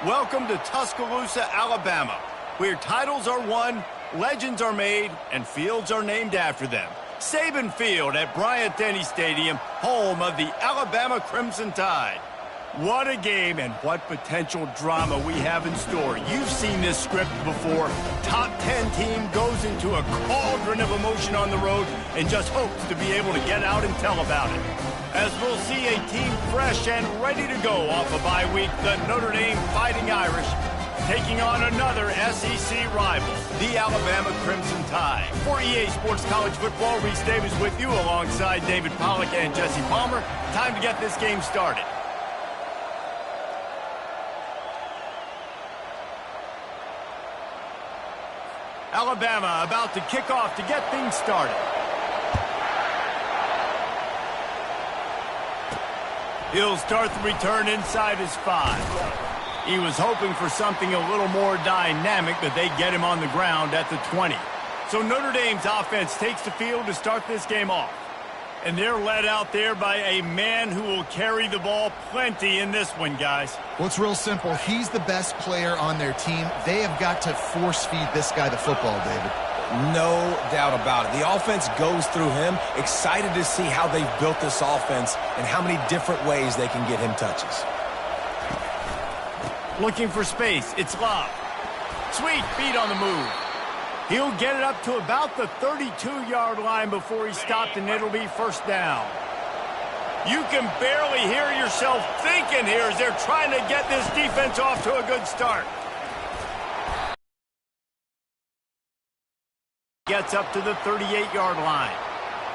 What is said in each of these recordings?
Welcome to Tuscaloosa, Alabama, where titles are won, legends are made, and fields are named after them. Saban Field at Bryant-Denny Stadium, home of the Alabama Crimson Tide. What a game and what potential drama we have in store. You've seen this script before. Top 10 team goes into a cauldron of emotion on the road and just hopes to be able to get out and tell about it. As we'll see a team fresh and ready to go off a bye week, the Notre Dame Fighting Irish taking on another SEC rival, the Alabama Crimson Tide. For EA Sports College Football, Reese Davis with you alongside David Pollack and Jesse Palmer. Time to get this game started. Alabama about to kick off to get things started. He'll start the return inside his 5. He was hoping for something a little more dynamic, but they get him on the ground at the 20. So Notre Dame's offense takes the field to start this game off. And they're led out there by a man who will carry the ball plenty in this one, guys. Well, it's real simple. He's the best player on their team. They have got to force-feed this guy the football, David. No doubt about it. The offense goes through him. Excited to see how they've built this offense and how many different ways they can get him touches. Looking for space. It's Love. Sweet feet on the move. He'll get it up to about the 32-yard line before he's stopped, and it'll be first down. You can barely hear yourself thinking here as they're trying to get this defense off to a good start. Gets up to the 38-yard line.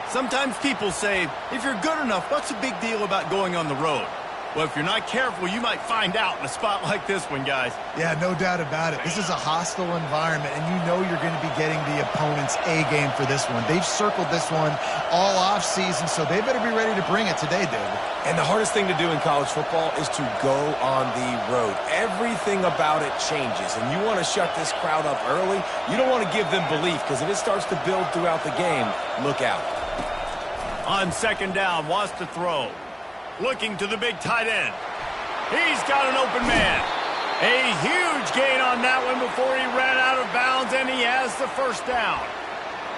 Sometimes people say, if you're good enough, what's the big deal about going on the road? Well, if you're not careful, you might find out in a spot like this one, guys. Yeah, no doubt about it. This is a hostile environment, and you know you're going to be getting the opponent's A game for this one. They've circled this one all offseason, so they better be ready to bring it today, David. And the hardest thing to do in college football is to go on the road. Everything about it changes, and you want to shut this crowd up early. You don't want to give them belief, because if it starts to build throughout the game, look out. On second down, wants to throw. Looking to the big tight end. He's got an open man. A huge gain on that one before he ran out of bounds, and he has the first down.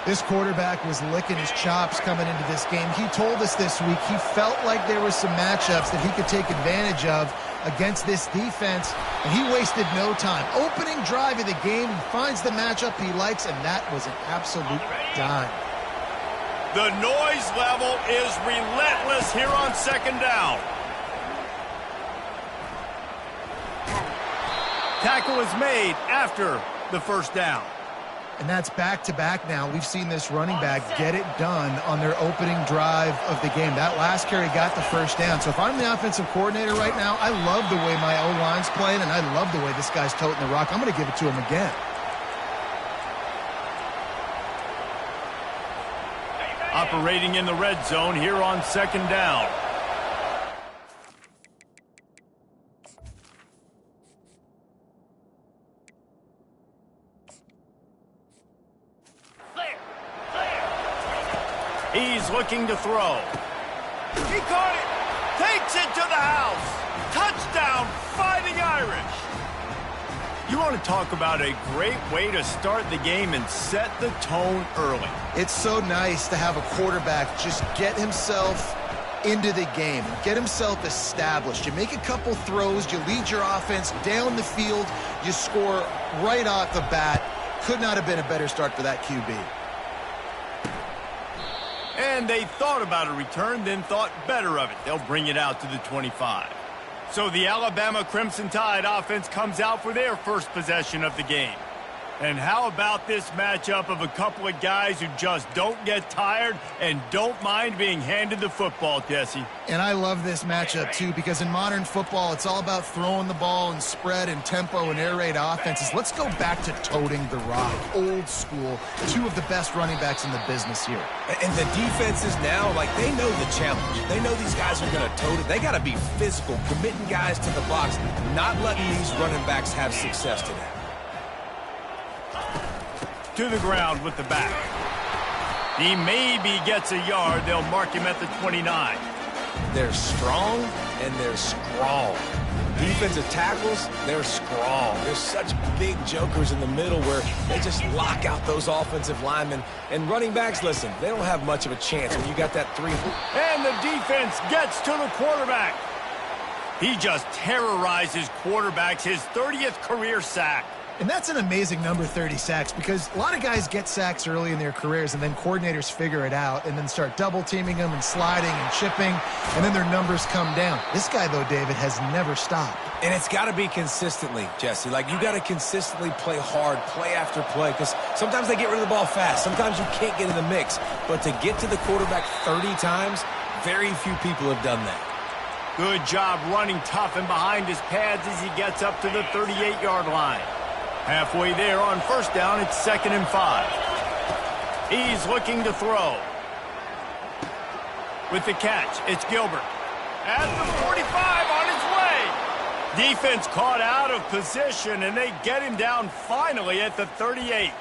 This quarterback was licking his chops coming into this game. He told us this week he felt like there were some matchups that he could take advantage of against this defense, and he wasted no time. Opening drive of the game, he finds the matchup he likes, and that was an absolute dime. The noise level is relentless here on second down. Tackle is made after the first down. And that's back-to-back now. We've seen this running back get it done on their opening drive of the game. That last carry got the first down. So if I'm the offensive coordinator right now, I love the way my O-line's playing, and I love the way this guy's toting the rock. I'm going to give it to him again. Operating in the red zone here on second down. He's looking to throw. He caught it. Takes it to the house. Touchdown, Fighting Irish. You want to talk about a great way to start the game and set the tone early. It's so nice to have a quarterback just get himself into the game, get himself established. You make a couple throws, you lead your offense down the field, you score right off the bat. Could not have been a better start for that QB. And they thought about a return, then thought better of it. They'll bring it out to the 25. So the Alabama Crimson Tide offense comes out for their first possession of the game. And how about this matchup of a couple of guys who just don't get tired and don't mind being handed the football, Jesse? And I love this matchup, too, because in modern football, it's all about throwing the ball and spread and tempo and air raid offenses. Let's go back to toting the rock, old school, two of the best running backs in the business here. And the defenses now, like, they know the challenge. They know these guys are going to tote it. They got to be physical, committing guys to the box, not letting these running backs have success today. To the ground with the back. He maybe gets a yard. They'll mark him at the 29. They're strong and they're strong. Defensive tackles, they're strong. There's such big jokers in the middle where they just lock out those offensive linemen. And running backs, listen, they don't have much of a chance when you got that 3. And the defense gets to the quarterback. He just terrorizes quarterbacks, his 30th career sack. And that's an amazing number, 30 sacks, because a lot of guys get sacks early in their careers, and then coordinators figure it out and then start double-teaming them and sliding and chipping, and then their numbers come down. This guy, though, David, has never stopped. And it's got to be consistently, Jesse. Like, you got to consistently play hard, play after play, because sometimes they get rid of the ball fast. Sometimes you can't get in the mix. But to get to the quarterback 30 times, very few people have done that. Good job running tough and behind his pads as he gets up to the 38-yard line. Halfway there on first down, it's 2nd and 5. He's looking to throw. With the catch, it's Gilbert. At the 45 on his way. Defense caught out of position, and they get him down finally at the 38.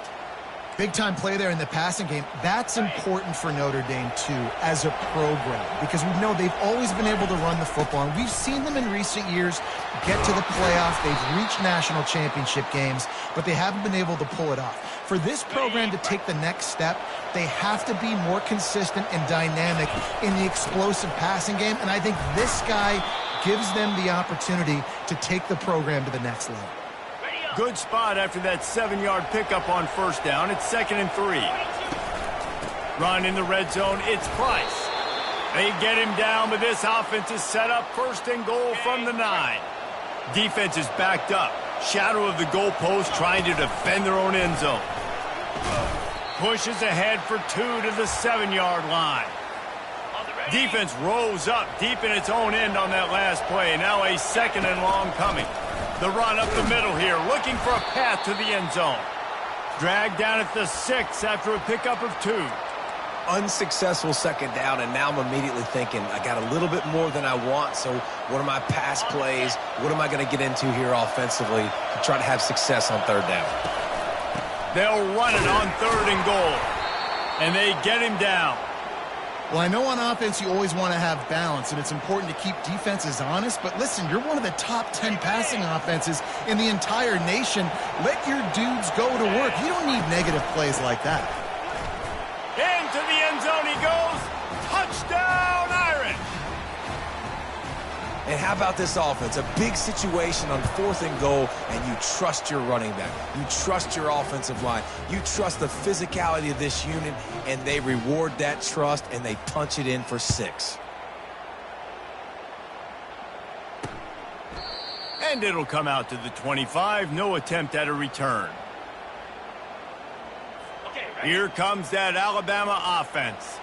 Big-time play there in the passing game. That's important for Notre Dame, too, as a program, because we know they've always been able to run the football, and we've seen them in recent years get to the playoff. They've reached national championship games, but they haven't been able to pull it off. For this program to take the next step, they have to be more consistent and dynamic in the explosive passing game, and I think this guy gives them the opportunity to take the program to the next level. Good spot after that 7-yard pickup on first down. It's 2nd and 3. Run in the red zone. It's Price. They get him down, but this offense is set up 1st and goal from the 9. Defense is backed up. Shadow of the goalpost trying to defend their own end zone. Pushes ahead for 2 to the 7-yard line. Defense rolls up deep in its own end on that last play. Now a 2nd and long coming. The run up the middle here, looking for a path to the end zone. Dragged down at the 6 after a pickup of 2. Unsuccessful 2nd down, and now I'm immediately thinking, I got a little bit more than I want, so what are my pass plays? What am I going to get into here offensively to try to have success on 3rd down? They'll run it on 3rd and goal, and they get him down. Well, I know on offense you always want to have balance, and it's important to keep defenses honest, but listen, you're one of the top 10 passing offenses in the entire nation. Let your dudes go to work. You don't need negative plays like that. Into the end zone he goes. Touchdown, Irish! And how about this offense? A big situation on 4th and goal, and you trust your running back. You trust your offensive line. You trust the physicality of this unit, and they reward that trust, and they punch it in for 6. And it'll come out to the 25. No attempt at a return. Here comes that Alabama offense.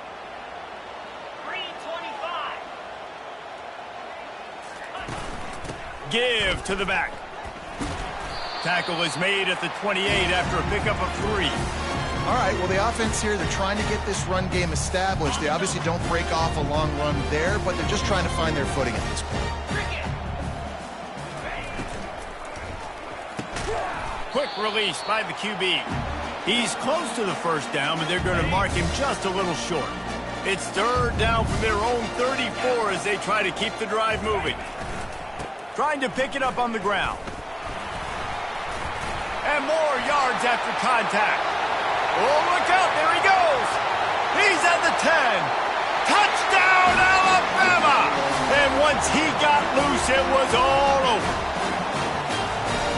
Give to the back. Tackle is made at the 28 after a pickup of 3. All right, well, the offense here, they're trying to get this run game established. They obviously don't break off a long run there, but they're just trying to find their footing at this point. Quick release by the QB. He's close to the first down, but they're going to mark him just a little short. It's 3rd down from their own 34 as they try to keep the drive moving. Trying to pick it up on the ground. And more yards after contact. Oh, look out. There he goes. He's at the 10. Touchdown, Alabama. And once he got loose, it was all over.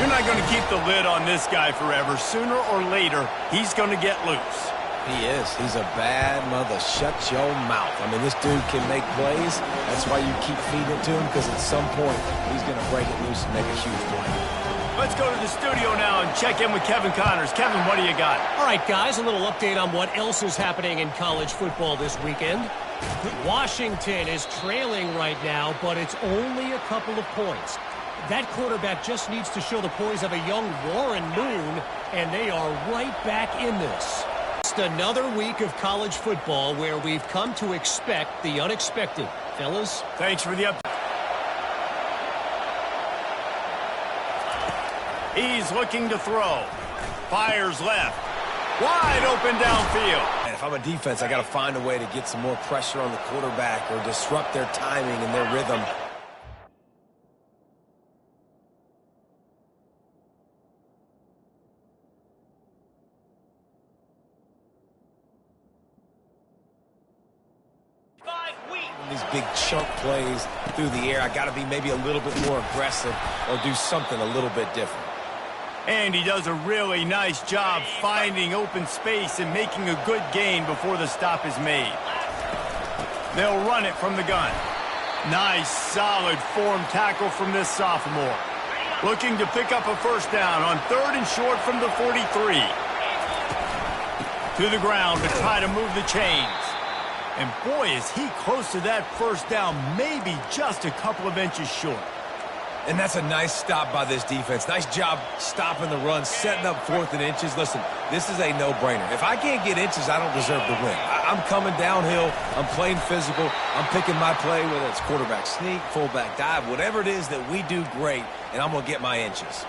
You're not going to keep the lid on this guy forever. Sooner or later, he's going to get loose. He is. He's a bad mother. Shut your mouth. I mean, this dude can make plays. That's why you keep feeding it to him, because at some point, he's going to break it loose and make a huge play. Let's go to the studio now and check in with Kevin Connors. Kevin, what do you got? All right, guys, a little update on what else is happening in college football this weekend. Washington is trailing right now, but it's only a couple of points. That quarterback just needs to show the poise of a young Warren Moon, and they are right back in this. Just another week of college football where we've come to expect the unexpected. Fellas? Thanks for the update. He's looking to throw. Fires left. Wide open downfield. And if I'm a defense, I got to find a way to get some more pressure on the quarterback or disrupt their timing and their rhythm. These big chunk plays through the air, I got to be maybe a little bit more aggressive or do something a little bit different. And he does a really nice job finding open space and making a good gain before the stop is made. They'll run it from the gun. Nice, solid form tackle from this sophomore. Looking to pick up a first down on 3rd and short from the 43. To the ground to try to move the chains. And boy, is he close to that first down, maybe just a couple of inches short. And that's a nice stop by this defense. Nice job stopping the run, setting up 4th and inches. Listen, this is a no-brainer. If I can't get inches, I don't deserve to win. I'm coming downhill. I'm playing physical. I'm picking my play, whether it's quarterback sneak, fullback dive, whatever it is that we do great, and I'm going to get my inches.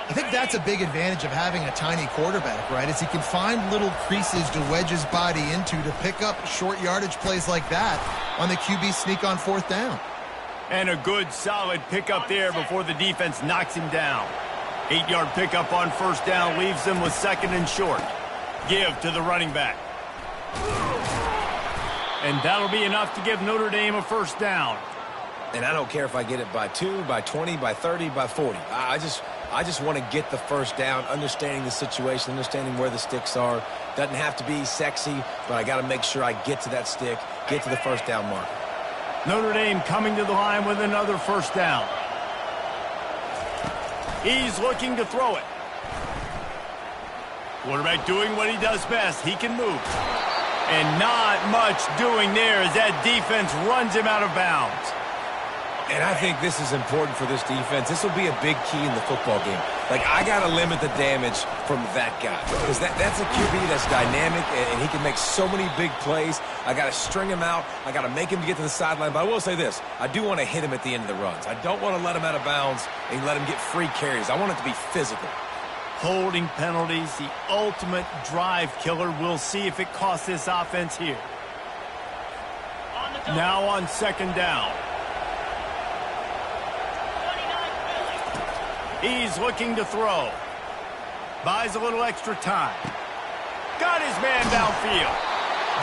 I think that's a big advantage of having a tiny quarterback, right? Is he can find little creases to wedge his body into to pick up short yardage plays like that on the QB sneak on 4th down. And a good, solid pickup there before the defense knocks him down. 8-yard pickup on first down leaves them with 2nd and short. Give to the running back. And that'll be enough to give Notre Dame a first down. And I don't care if I get it by 2, by 20, by 30, by 40. I just want to get the first down, understanding the situation, understanding where the sticks are. Doesn't have to be sexy, but I got to make sure I get to that stick, get to the first down marker. Notre Dame coming to the line with another first down. He's looking to throw it. Quarterback doing what he does best. He can move. And not much doing there as that defense runs him out of bounds. And I think this is important for this defense. This will be a big key in the football game. Like, I got to limit the damage from that guy. Because that's a QB that's dynamic, and he can make so many big plays. I got to string him out. I got to make him get to the sideline. But I will say this. I do want to hit him at the end of the runs. I don't want to let him out of bounds and let him get free carries. I want it to be physical. Holding penalties, the ultimate drive killer. We'll see if it costs this offense here. Now on 2nd down. He's looking to throw. Buys a little extra time. Got his man downfield.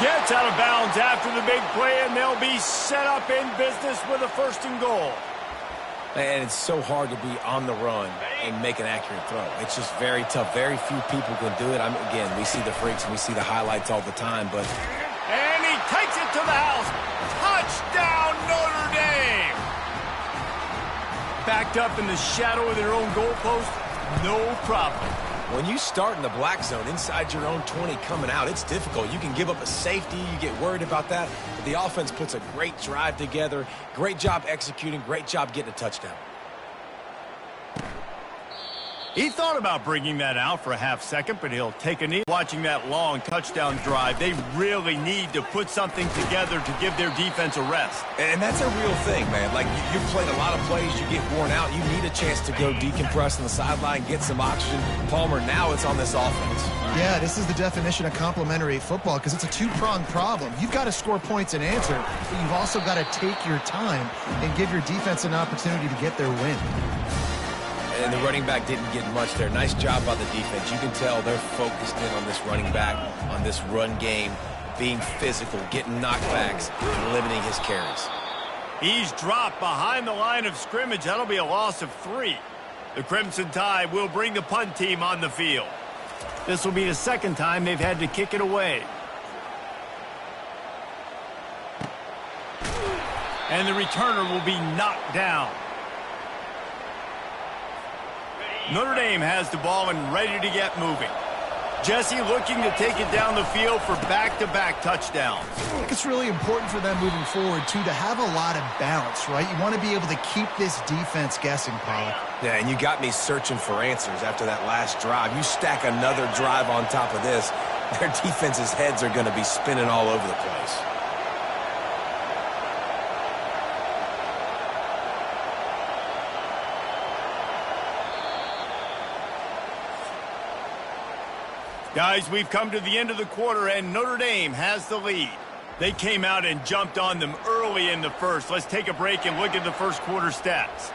Gets out of bounds after the big play, and they'll be set up in business with a 1st and goal. And it's so hard to be on the run and make an accurate throw. It's just very tough. Very few people can do it. Again, we see the freaks and we see the highlights all the time, but... And he takes it to the house. Touchdown, Notre Dame! Backed up in the shadow of their own goalpost, no problem. When you start in the black zone inside your own 20 coming out, it's difficult. You can give up a safety. You get worried about that. But the offense puts a great drive together. Great job executing. Great job getting a touchdown. He thought about bringing that out for a half second, but he'll take a knee. Watching that long touchdown drive, they really need to put something together to give their defense a rest. And that's a real thing, man. Like, you've played a lot of plays, you get worn out, you need a chance to go decompress on the sideline, get some oxygen. Palmer, now it's on this offense. Yeah, this is the definition of complementary football because it's a two-pronged problem. You've got to score points and answer, but you've also got to take your time and give your defense an opportunity to get their win. And the running back didn't get much there. Nice job by the defense. You can tell they're focused in on this running back, on this run game, being physical, getting knockbacks, and limiting his carries. He's dropped behind the line of scrimmage. That'll be a loss of 3. The Crimson Tide will bring the punt team on the field. This will be the 2nd time they've had to kick it away. And the returner will be knocked down. Notre Dame has the ball and ready to get moving. Jesse looking to take it down the field for back-to-back touchdowns. I think it's really important for them moving forward, too, to have a lot of balance, right? You want to be able to keep this defense guessing, Pollock. Yeah, and you got me searching for answers after that last drive. You stack another drive on top of this, their defense's heads are going to be spinning all over the place. Guys, we've come to the end of the quarter, and Notre Dame has the lead. They came out and jumped on them early in the first. Let's take a break and look at the first quarter stats.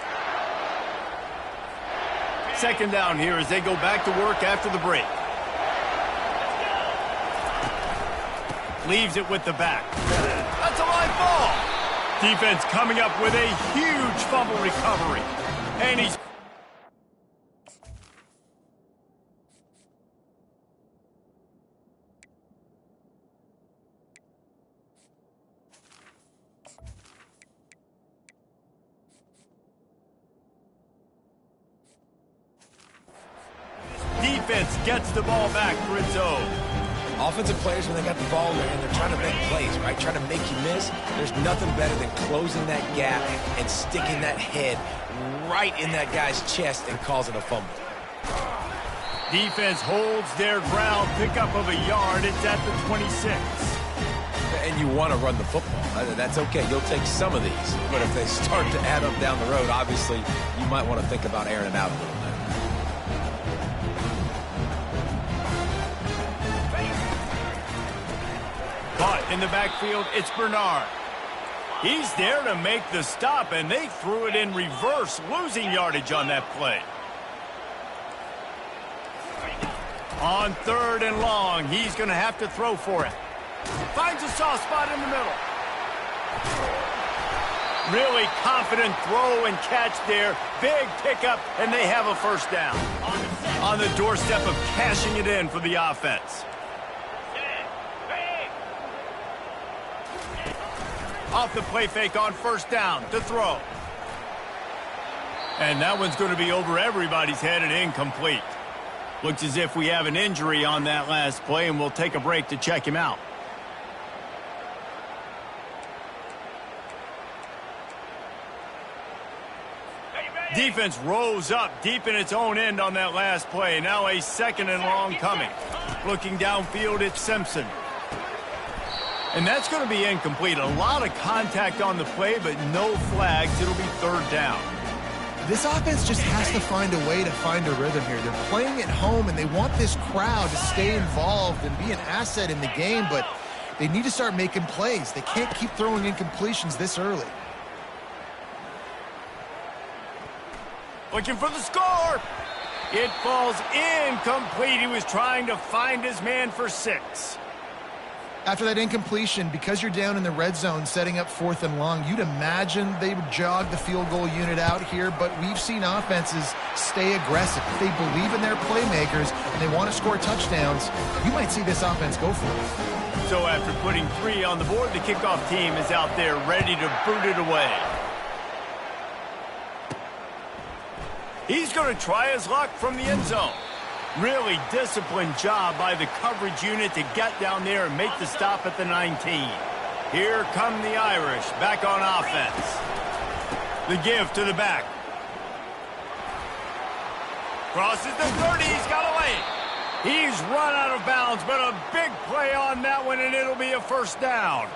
Second down here as they go back to work after the break. Leaves it with the back. That's a live ball. Defense coming up with a huge fumble recovery. And he's... Defense gets the ball back for its own. Offensive players, when they got the ball in their hand, they're trying to make plays, right? Trying to make you miss. There's nothing better than closing that gap and sticking that head right in that guy's chest and causing a fumble. Defense holds their ground, pickup of a yard. It's at the 26. And you want to run the football. That's okay. You'll take some of these. But if they start to add up down the road, obviously, you might want to think about airing it out a little bit. Caught in the backfield, it's Bernard. He's there to make the stop, and they threw it in reverse, losing yardage on that play. On third and long, he's going to have to throw for it. Finds a soft spot in the middle. Really confident throw and catch there. Big pickup, and they have a first down. On the doorstep of cashing it in for the offense. Off the play fake on first down to throw. And that one's going to be over everybody's head and incomplete. Looks as if we have an injury on that last play, and we'll take a break to check him out. Defense rose up deep in its own end on that last play. Now a second and long coming. Looking downfield, it's Simpson. And that's going to be incomplete. A lot of contact on the play, but no flags. It'll be third down. This offense just has to find a way to find a rhythm here. They're playing at home, and they want this crowd to stay involved and be an asset in the game, but they need to start making plays. They can't keep throwing incompletions this early. Looking for the score. It falls incomplete. He was trying to find his man for 6. After that incompletion, because you're down in the red zone setting up fourth and long, you'd imagine they would jog the field goal unit out here, but we've seen offenses stay aggressive. If they believe in their playmakers and they want to score touchdowns, you might see this offense go for it. So after putting 3 on the board, the kickoff team is out there ready to boot it away. He's going to try his luck from the end zone. Really disciplined job by the coverage unit to get down there and make the stop at the 19. Here come the Irish back on offense. The give to the back. Crosses the 30. He's got away. He's run out of bounds, but a big play on that one, and it'll be a first down.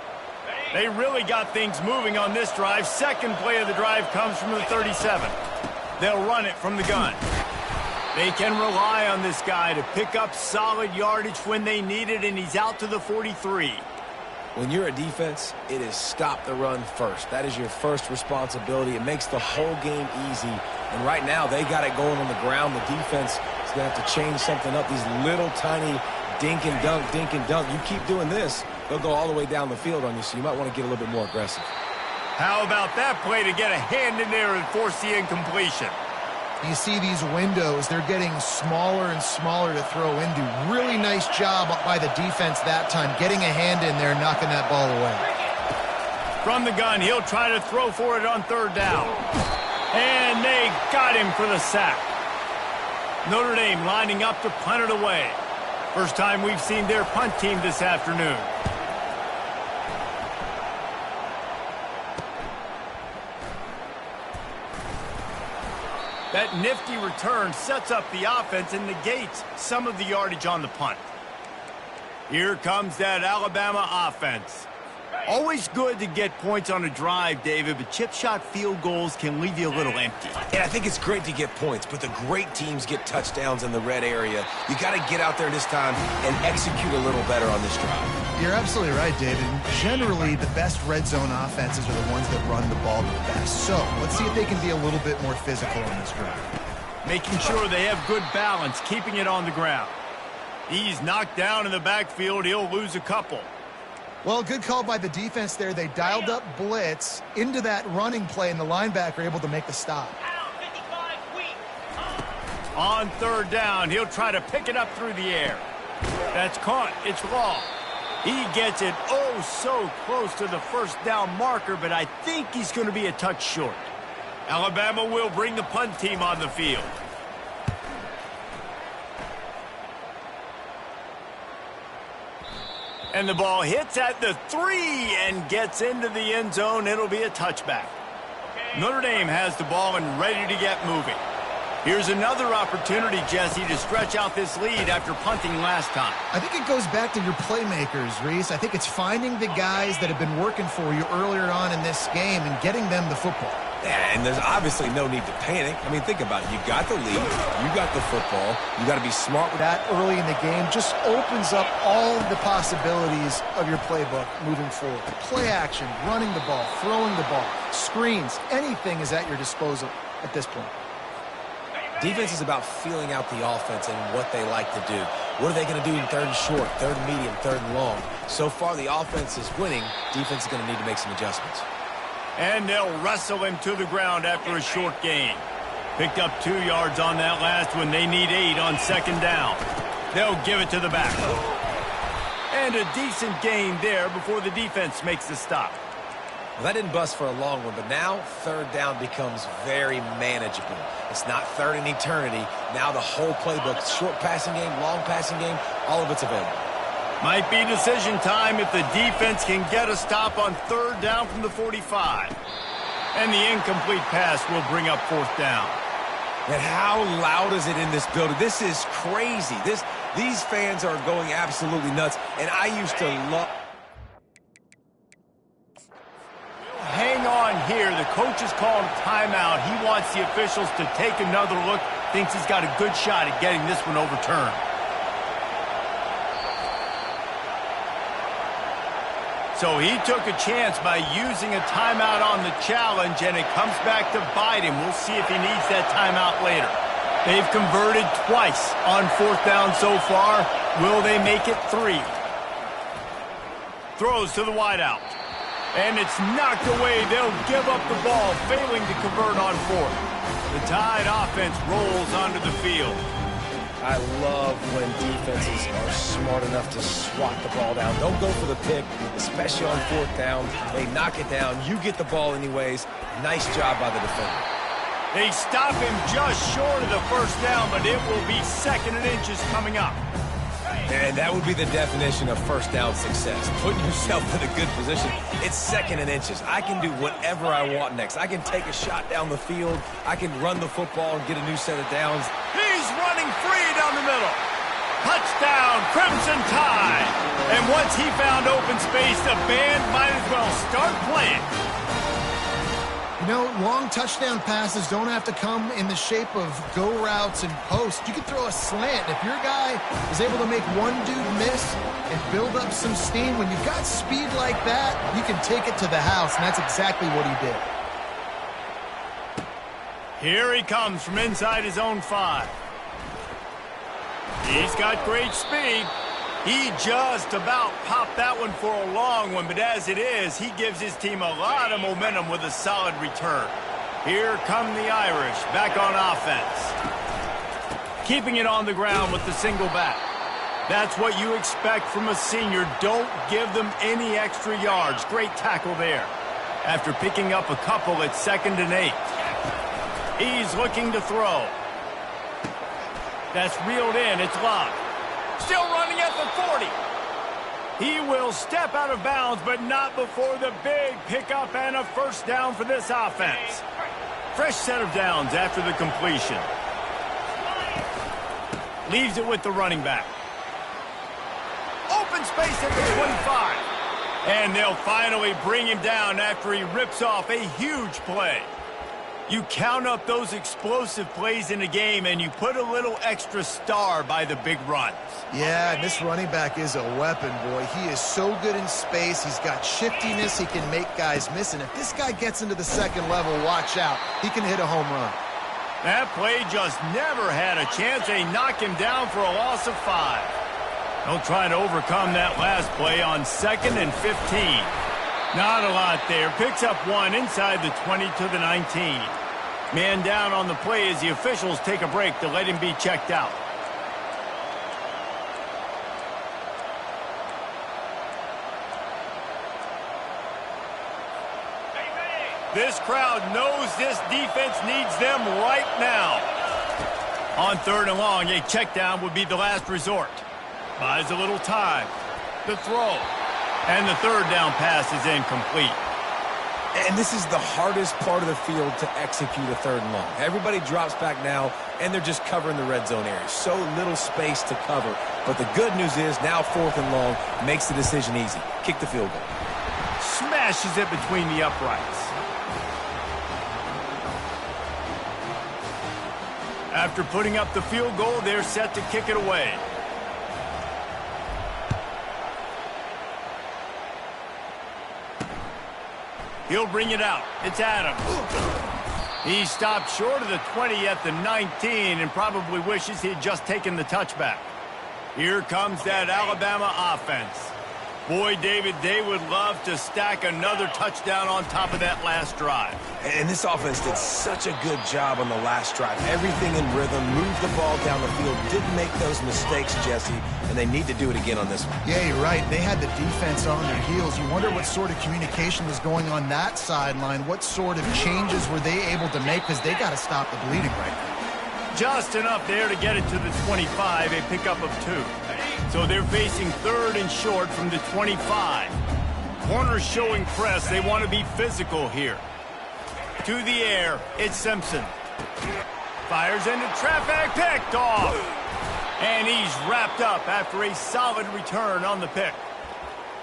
They really got things moving on this drive. Second play of the drive comes from the 37. They'll run it from the gun. They can rely on this guy to pick up solid yardage when they need it, and he's out to the 43. When you're a defense, it is stop the run first. That is your first responsibility. It makes the whole game easy. And right now, they got it going on the ground. The defense is going to have to change something up. These little tiny dink and dunk, dink and dunk. You keep doing this, they'll go all the way down the field on you, so you might want to get a little bit more aggressive. How about that play to get a hand in there and force the incompletion? You see these windows, they're getting smaller and smaller to throw into. Really nice job by the defense that time, getting a hand in there and knocking that ball away. From the gun, he'll try to throw for it on third down. And they got him for the sack. Notre Dame lining up to punt it away. First time we've seen their punt team this afternoon. That nifty return sets up the offense and negates some of the yardage on the punt. Here comes that Alabama offense. Always good to get points on a drive, David, but chip shot field goals can leave you a little empty. And I think it's great to get points, but the great teams get touchdowns in the red area. You got to get out there this time and execute a little better on this drive. You're absolutely right, David. Generally, the best red zone offenses are the ones that run the ball the best. So let's see if they can be a little bit more physical on this drive. Making sure they have good balance, keeping it on the ground. He's knocked down in the backfield. He'll lose a couple. Well, good call by the defense there. They dialed up blitz into that running play, and the linebacker able to make the stop. On third down, he'll try to pick it up through the air. That's caught. It's long. He gets it oh so close to the first down marker, but I think he's going to be a touch short. Alabama will bring the punt team on the field. And the ball hits at the 3 and gets into the end zone. It'll be a touchback. Notre Dame has the ball and ready to get moving. Here's another opportunity, Jesse, to stretch out this lead after punting last time. I think it goes back to your playmakers, Reese. I think it's finding the guys that have been working for you earlier on in this game and getting them the football. Yeah, and there's obviously no need to panic. I mean, think about it. You got the lead. You got the football. You got to be smart with that early in the game. Just opens up all the possibilities of your playbook moving forward. Play action, running the ball, throwing the ball, screens, anything is at your disposal at this point. Defense is about feeling out the offense and what they like to do. What are they going to do in third and short, third and medium, third and long? So far, the offense is winning. Defense is going to need to make some adjustments. And they'll wrestle him to the ground after a short gain. Picked up 2 yards on that last one. They need 8 on second down. They'll give it to the back. And a decent gain there before the defense makes the stop. Well, that didn't bust for a long one, but now third down becomes very manageable. It's not third in eternity. Now the whole playbook, short passing game, long passing game, all of it's available. Might be decision time if the defense can get a stop on third down from the 45. And the incomplete pass will bring up fourth down. And how loud is it in this building? This is crazy. These fans are going absolutely nuts, and I used to love... Hang on here. The coach is calling a timeout. He wants the officials to take another look. Thinks he's got a good shot at getting this one overturned. So he took a chance by using a timeout on the challenge, and it comes back to bite him. We'll see if he needs that timeout later. They've converted twice on fourth down so far. Will they make it 3? Throws to the wideout. And it's knocked away. They'll give up the ball, failing to convert on fourth. The Tide offense rolls onto the field. I love when defenses are smart enough to swat the ball down. Don't go for the pick, especially on fourth down. They knock it down. You get the ball anyways. Nice job by the defender. They stop him just short of the first down, but it will be 2nd and inches coming up. And that would be the definition of first down success. Putting yourself in a good position. It's 2nd and inches. I can do whatever I want next. I can take a shot down the field. I can run the football and get a new set of downs. He's running free down the middle. Touchdown, Crimson Tide. And once he found open space, the band might as well start playing. You know, long touchdown passes don't have to come in the shape of go routes and posts. You can throw a slant. If your guy is able to make one dude miss and build up some steam, when you've got speed like that, you can take it to the house, and that's exactly what he did. Here he comes from inside his own 5. He's got great speed. He just about popped that one for a long one, but as it is, he gives his team a lot of momentum with a solid return. Here come the Irish back on offense. Keeping it on the ground with the single back. That's what you expect from a senior. Don't give them any extra yards. Great tackle there. After picking up a couple, it's 2nd and 8. He's looking to throw. That's reeled in. It's locked. Still running at the 40. He will step out of bounds, but not before the big pickup and a first down for this offense. Fresh set of downs after the completion. Leaves it with the running back. Open space at the 25. And they'll finally bring him down after he rips off a huge play. You count up those explosive plays in a game, and you put a little extra star by the big runs. Yeah, and this running back is a weapon, boy. He is so good in space. He's got shiftiness. He can make guys miss. And if this guy gets into the second level, watch out. He can hit a home run. That play just never had a chance. They knock him down for a loss of 5. They'll try to overcome that last play on 2nd and 15. Not a lot there. Picks up 1 inside the 20 to the 19. Man down on the play as the officials take a break to let him be checked out. This crowd knows this defense needs them right now. On 3rd and long, a check down would be the last resort. Buys a little time. The throw. And the 3rd down pass is incomplete. And this is the hardest part of the field to execute a 3rd and long. Everybody drops back now, and they're just covering the red zone area. So little space to cover. But the good news is now 4th and long makes the decision easy. Kick the field goal. Smashes it between the uprights. After putting up the field goal, they're set to kick it away. He'll bring it out. It's Adams. He stopped short of the 20 at the 19 and probably wishes he had just taken the touchback. Here comes that Alabama offense. Boy, David, they would love to stack another touchdown on top of that last drive. And this offense did such a good job on the last drive. Everything in rhythm, moved the ball down the field, didn't make those mistakes, Jesse, and they need to do it again on this one. Yeah, you're right. They had the defense on their heels. You wonder what sort of communication was going on that sideline. What sort of changes were they able to make? Because they got to stop the bleeding right now. Just enough there to get it to the 25, a pickup of 2. So they're facing 3rd and short from the 25. Corners showing press. They want to be physical here. To the air, it's Simpson. Fires into traffic, picked off. And he's wrapped up after a solid return on the pick.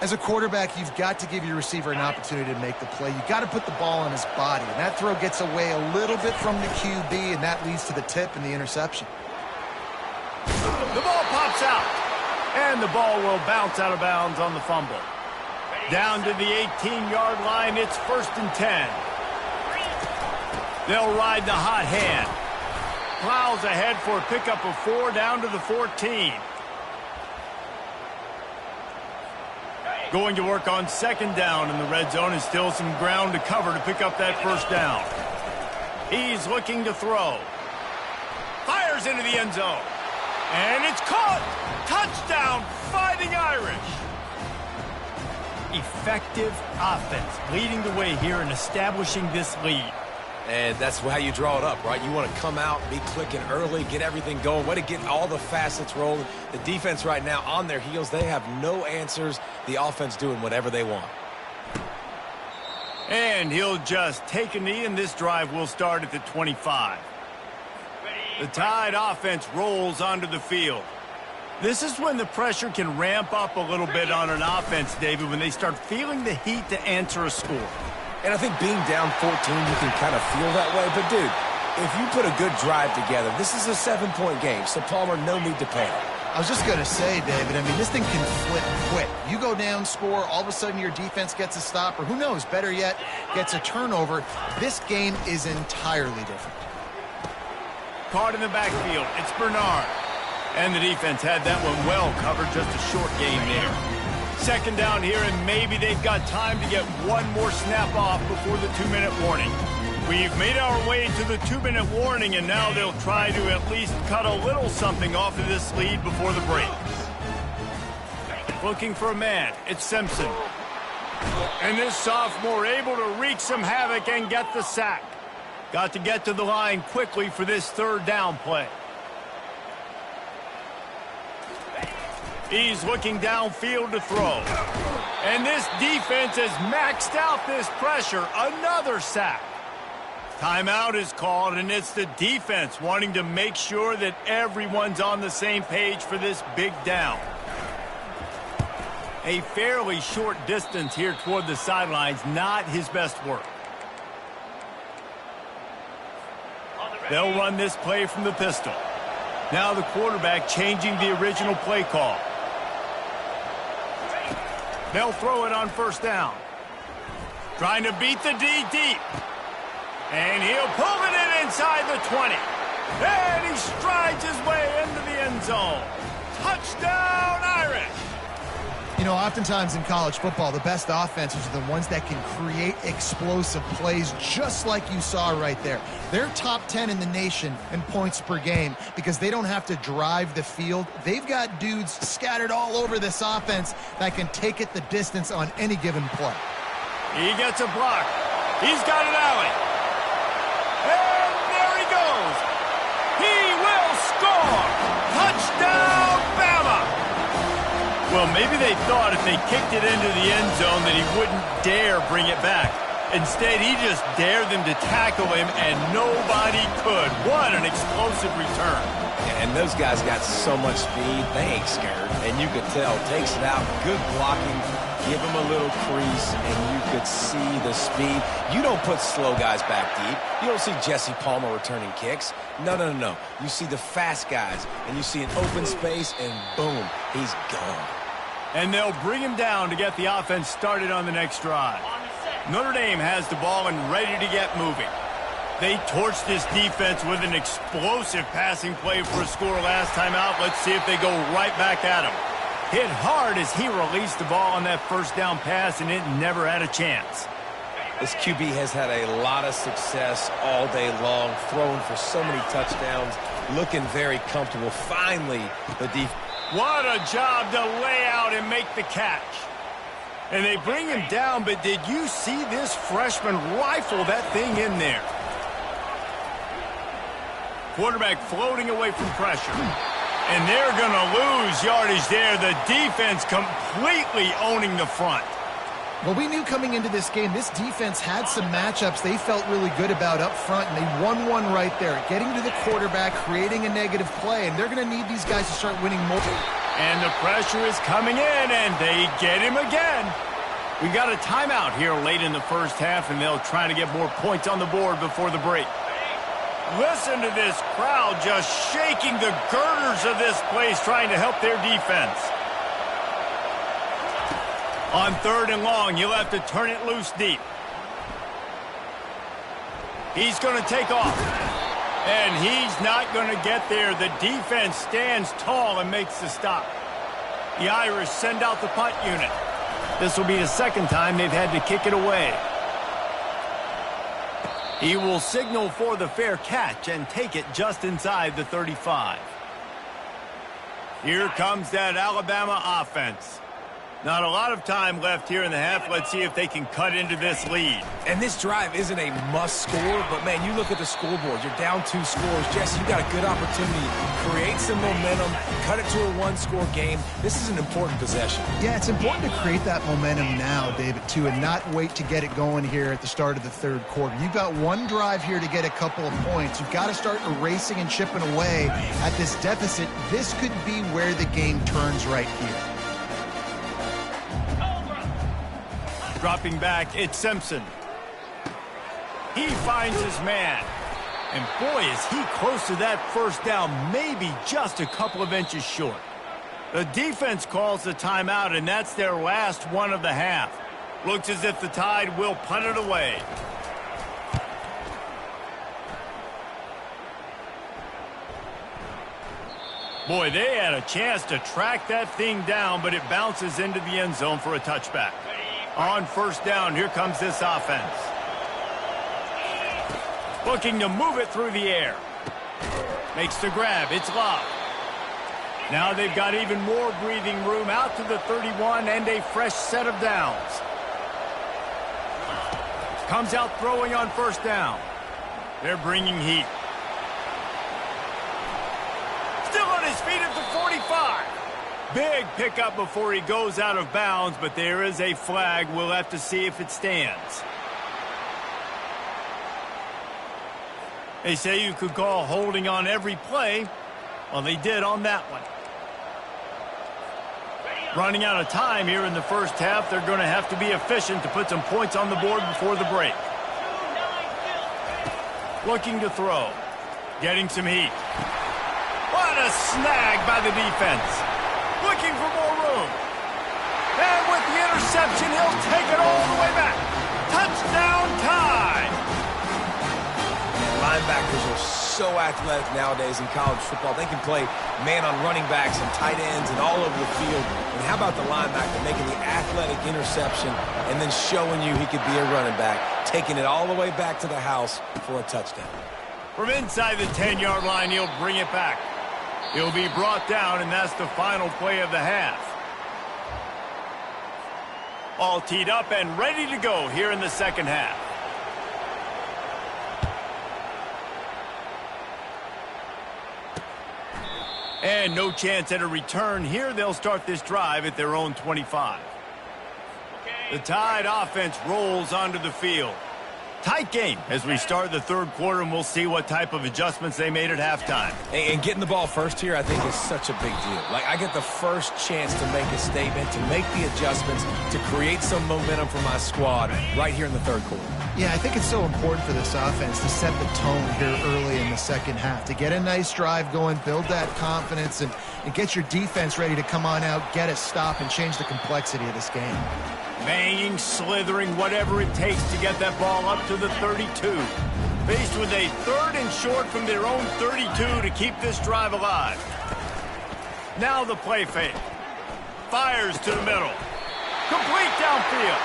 As a quarterback, you've got to give your receiver an opportunity to make the play. You've got to put the ball on his body. And that throw gets away a little bit from the QB, and that leads to the tip and the interception. The ball pops out. And the ball will bounce out of bounds on the fumble. Down to the 18-yard line, it's 1st and 10. They'll ride the hot hand. Plows ahead for a pickup of 4 down to the 14. Going to work on 2nd down in the red zone, and still some ground to cover to pick up that 1st down. He's looking to throw. Fires into the end zone. And it's caught! Touchdown, Fighting Irish! Effective offense, leading the way here and establishing this lead. And that's how you draw it up, right? You want to come out, be clicking early, get everything going, way to get all the facets rolling. The defense right now on their heels, they have no answers. The offense doing whatever they want. And he'll just take a knee, and this drive will start at the 25. The Tide offense rolls onto the field. This is when the pressure can ramp up a little bit on an offense, David, when they start feeling the heat to answer a score. And I think being down 14, you can kind of feel that way. But, dude, if you put a good drive together, this is a 7-point game, so Palmer, no need to panic. I was just going to say, David, I mean, this thing can flip quick. You go down, score, all of a sudden your defense gets a stop, or who knows, better yet, gets a turnover. This game is entirely different. Caught in the backfield, it's Bernard. And the defense had that one well covered, just a short game there. 2nd down here, and maybe they've got time to get one more snap off before the 2-minute warning. We've made our way to the 2-minute warning, and now they'll try to at least cut a little something off of this lead before the break. Looking for a man, it's Simpson. And this sophomore able to wreak some havoc and get the sack. Got to get to the line quickly for this 3rd down play. He's looking downfield to throw. And this defense has maxed out this pressure. Another sack. Timeout is called, and it's the defense wanting to make sure that everyone's on the same page for this big down. A fairly short distance here toward the sidelines, not his best work. They'll run this play from the pistol. Now the quarterback changing the original play call. They'll throw it on first down. Trying to beat the D deep. And he'll pull it in inside the 20. And he strides his way into the end zone. Touchdown, Irish! You know, oftentimes in college football, the best offenses are the ones that can create explosive plays, just like you saw right there. They're top 10 in the nation in points per game because they don't have to drive the field. They've got dudes scattered all over this offense that can take it the distance on any given play. He gets a block. He's got an alley. And there he goes. He will score. Touchdown, Bama. Well, maybe they thought if they kicked it into the end zone that he wouldn't dare bring it back. Instead, he just dared them to tackle him, and nobody could. What an explosive return. And those guys got so much speed, they ain't scared. And you could tell, takes it out, good blocking, give him a little crease, and you could see the speed. You don't put slow guys back deep. You don't see Jesse Palmer returning kicks. No. You see the fast guys, and you see an open space, and boom, he's gone. And they'll bring him down to get the offense started on the next drive. Notre Dame has the ball and ready to get moving. They torched this defense with an explosive passing play for a score last time out. Let's see if they go right back at him. Hit hard as he released the ball on that first down pass, and it never had a chance. This QB has had a lot of success all day long, throwing for so many touchdowns, looking very comfortable. Finally, the defense. What a job to lay out and make the catch. And they bring him down, but did you see this freshman rifle that thing in there? Quarterback floating away from pressure. And they're going to lose yardage there. The defense completely owning the front. Well, we knew coming into this game, this defense had some matchups they felt really good about up front, and they won one right there, getting to the quarterback, creating a negative play, and they're going to need these guys to start winning more. And the pressure is coming in, and they get him again. We got a timeout here late in the first half, and they'll try to get more points on the board before the break. Listen to this crowd just shaking the girders of this place, trying to help their defense. On 3rd and long, you'll have to turn it loose deep. He's going to take off. And he's not going to get there. The defense stands tall and makes the stop. The Irish send out the punt unit. This will be the second time they've had to kick it away. He will signal for the fair catch and take it just inside the 35. Here comes that Alabama offense. Not a lot of time left here in the half. Let's see if they can cut into this lead. And this drive isn't a must score, but, man, you look at the scoreboard. You're down 2 scores. Jesse, you got a good opportunity to create some momentum, cut it to a 1-score game. This is an important possession. Yeah, it's important to create that momentum now, David, too, and not wait to get it going here at the start of the 3rd quarter. You've got one drive here to get a couple of points. You've got to start erasing and chipping away at this deficit. This could be where the game turns right here. Dropping back, it's Simpson. He finds his man. And boy, is he close to that first down, maybe just a couple of inches short. The defense calls the timeout, and that's their last one of the half. Looks as if the Tide will punt it away. Boy, they had a chance to track that thing down, but it bounces into the end zone for a touchback. On first down, here comes this offense. Looking to move it through the air. Makes the grab. It's Love. Now they've got even more breathing room out to the 31 and a fresh set of downs. Comes out throwing on first down. They're bringing heat. Still on his feet at the 45. Big pickup before he goes out of bounds, but there is a flag. We'll have to see if it stands. They say you could call holding on every play. Well, they did on that one. Running out of time here in the first half, they're going to have to be efficient to put some points on the board before the break. Looking to throw. Getting some heat. What a snag by the defense. Looking for more room. And with the interception, he'll take it all the way back. Touchdown time. Linebackers are so athletic nowadays in college football. They can play man on running backs and tight ends and all over the field. And how about the linebacker making the athletic interception and then showing you he could be a running back, taking it all the way back to the house for a touchdown. From inside the 10-yard line, he'll bring it back. He'll be brought down, and that's the final play of the half. All teed up and ready to go here in the second half. And no chance at a return here. They'll start this drive at their own 25. The Tide offense rolls onto the field. Tight game as we start the third quarter, and we'll see what type of adjustments they made at halftime. And getting the ball first here, I think, is such a big deal. Like, I get the first chance to make a statement, to make the adjustments, to create some momentum for my squad right here in the third quarter. Yeah, I think it's so important for this offense to set the tone here early in the second half, to get a nice drive going, build that confidence, and get your defense ready to come on out, get a stop, and change the complexity of this game. Banging, slithering, whatever it takes to get that ball up to the 32. Faced with a third and short from their own 32 to keep this drive alive. Now the play fake. Fires to the middle. Complete downfield.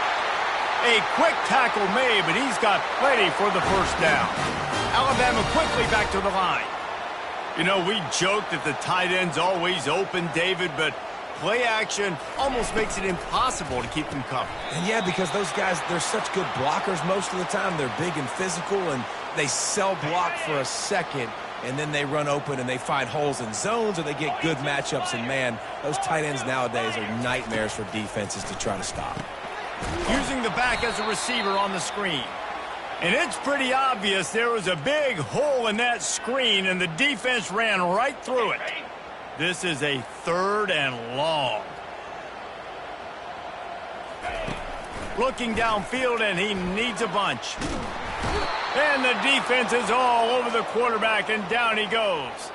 A quick tackle made, but he's got plenty for the first down. Alabama quickly back to the line. You know, we joke that the tight end's always open, David, but play action almost makes it impossible to keep them covered. And yeah, because those guys, they're such good blockers most of the time. They're big and physical, and they sell block for a second, and then they run open and they find holes in zones, or they get good matchups. And man, those tight ends nowadays are nightmares for defenses to try to stop. Using the back as a receiver on the screen. And it's pretty obvious there was a big hole in that screen, and the defense ran right through it. This is a third and long. Looking downfield, and he needs a bunch. And the defense is all over the quarterback, and down he goes.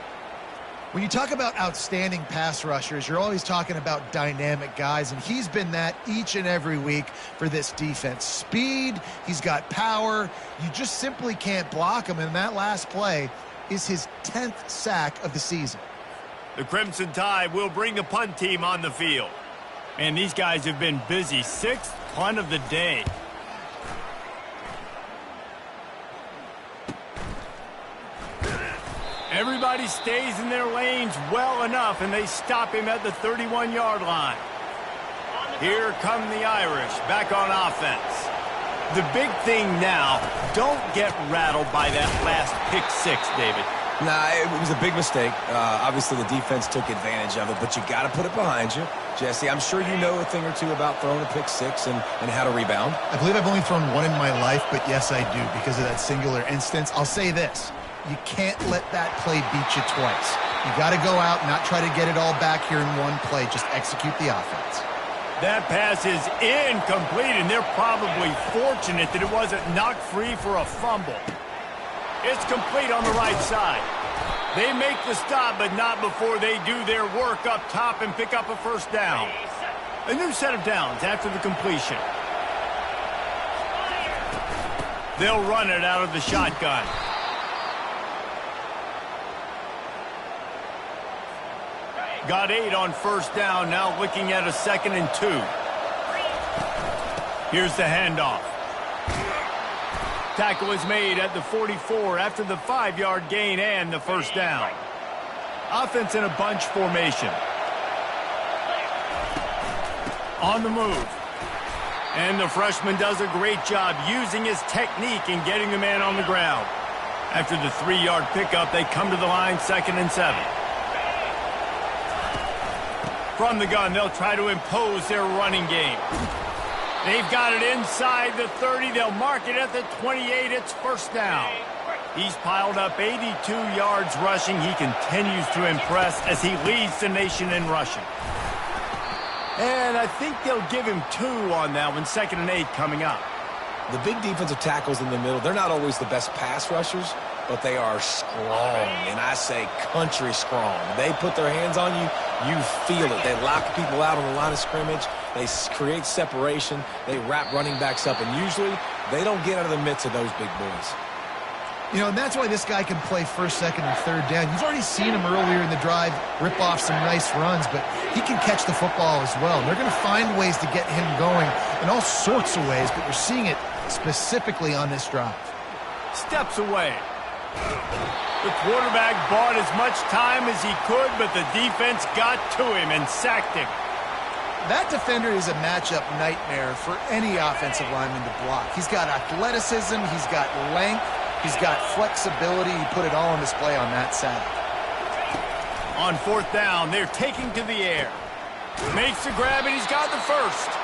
When you talk about outstanding pass rushers, you're always talking about dynamic guys, and he's been that each and every week for this defense. Speed, he's got power. You just simply can't block him, and that last play is his 10th sack of the season. The Crimson Tide will bring the punt team on the field. And these guys have been busy. 6th punt of the day. Everybody stays in their lanes well enough, and they stop him at the 31-yard line. Here come the Irish back on offense. The big thing now, don't get rattled by that last pick six, David. Nah, it was a big mistake. Obviously, the defense took advantage of it, but you got to put it behind you. Jesse, I'm sure you know a thing or two about throwing a pick six and how to rebound. I believe I've only thrown one in my life, but yes, I do, because of that singular instance. I'll say this. You can't let that play beat you twice. You got to go out, not try to get it all back here in one play. Just execute the offense. That pass is incomplete, and they're probably fortunate that it wasn't knocked free for a fumble. It's complete on the right side. They make the stop, but not before they do their work up top and pick up a first down. A new set of downs after the completion. They'll run it out of the shotgun. Got 8 on first down, now looking at a 2nd and 2. Here's the handoff. Tackle is made at the 44 after the 5-yard gain and the first down. Offense in a bunch formation. On the move. And the freshman does a great job using his technique and getting the man on the ground. After the 3-yard pickup, they come to the line, 2nd and 7. From the gun, they'll try to impose their running game. They've got it inside the 30. They'll mark it at the 28. It's first down. He's piled up 82 yards rushing. He continues to impress as he leads the nation in rushing. And I think they'll give him 2 on that one, 2nd and 8 coming up. The big defensive tackles in the middle, they're not always the best pass rushers, but they are strong, and I say country strong. They put their hands on you, you feel it. They lock people out on the line of scrimmage. They create separation. They wrap running backs up, and usually they don't get out of the midst of those big boys. You know, and that's why this guy can play 1st, 2nd, and 3rd down. You've already seen him earlier in the drive rip off some nice runs, but he can catch the football as well. And they're going to find ways to get him going in all sorts of ways, but you're seeing it specifically on this drive. Steps away. The quarterback bought as much time as he could, but the defense got to him and sacked him. That defender is a matchup nightmare for any offensive lineman to block. He's got athleticism, he's got length, he's got flexibility. He put it all on display on that sack. On 4th down, they're taking to the air. Makes the grab, and he's got the 1st.